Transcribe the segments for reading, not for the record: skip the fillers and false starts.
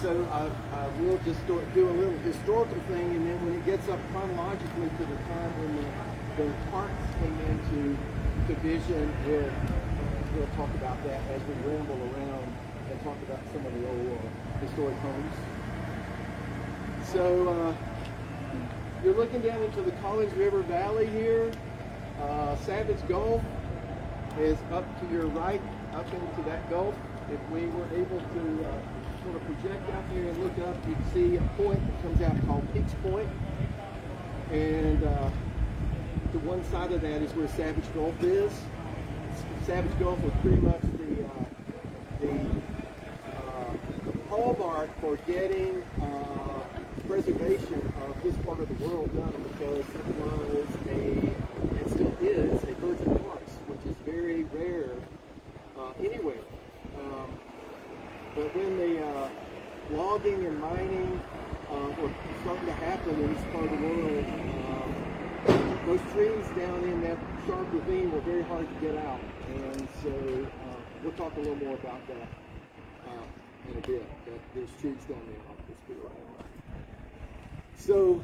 so we'll just do a little historical thing, and then when it gets up chronologically to the time when the parks came into vision, we'll talk about that as we ramble around and talk about some of the old historic homes. So you're looking down into the Collins River Valley here. Savage Gulf is up to your right, up into that gulf. If we were able to sort of project out there and look up, you'd see a point that comes out called Peaks Point. And to one side of that is where Savage Gulf is. Savage Gulf was pretty much the hallmark for getting preservation of this part of the world done, because it was and still is, a virgin forest, which is very rare anywhere. But when the logging and mining were starting to happen in this part of the world, those trees down in that sharp ravine were very hard to get out. And so we'll talk a little more about that in a bit. There's trees down there off this bit right now. So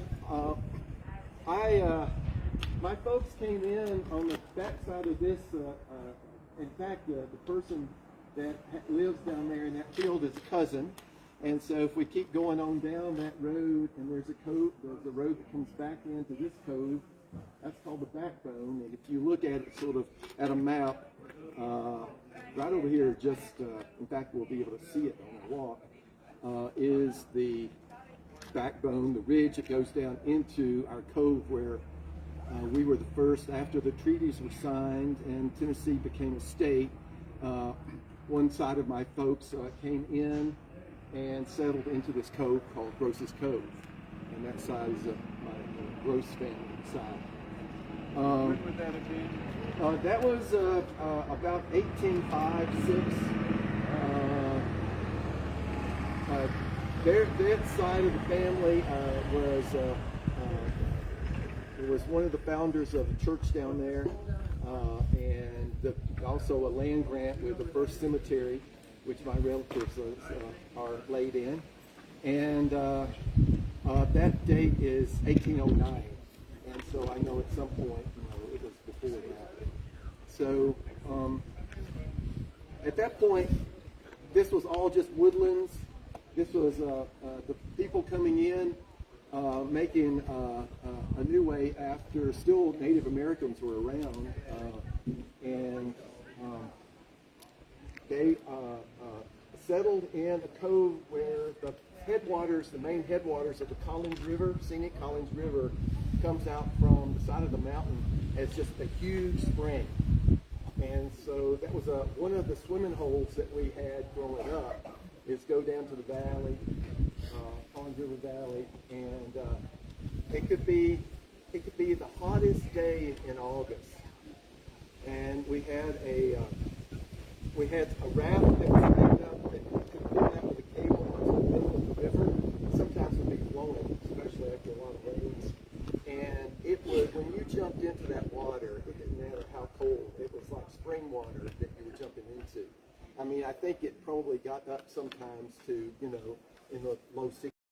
my folks came in on the back side of this. In fact, the person that lives down there in that field is a cousin. And so if we keep going on down that road, and there's a cove, there's a road that comes back into this cove, that's called the backbone. And if you look at it sort of at a map, right over here, just, in fact, we'll be able to see it on the walk, is the backbone, the ridge that goes down into our cove where we were the first, after the treaties were signed and Tennessee became a state. One side of my folks came in and settled into this cove called Gross's Cove, and that side is my Gross family side. When would that have been? That was about 1856. That side of the family was one of the founders of the church down there, and also a land grant with the first cemetery, which my relatives are laid in. And that date is 1809. And so I know at some point, it was before that. So at that point, this was all just woodlands. This was the people coming in, making a new way after still Native Americans were around, and they settled in a cove where the headwaters, the main headwaters of the Collins River, scenic Collins River, comes out from the side of the mountain as just a huge spring. And so that was one of the swimming holes that we had growing up, is go down to the valley, Collins River Valley, and it could be the hottest day in August, and we had a raft that was made up that you could pull out with a cable onto the middle of the river. Sometimes it would be flowing, especially after a lot of rains. And it would, when you jumped into that water, it didn't matter how cold. It was like spring water that you were jumping into. I mean, I think it probably got up sometimes to, in the low 60s.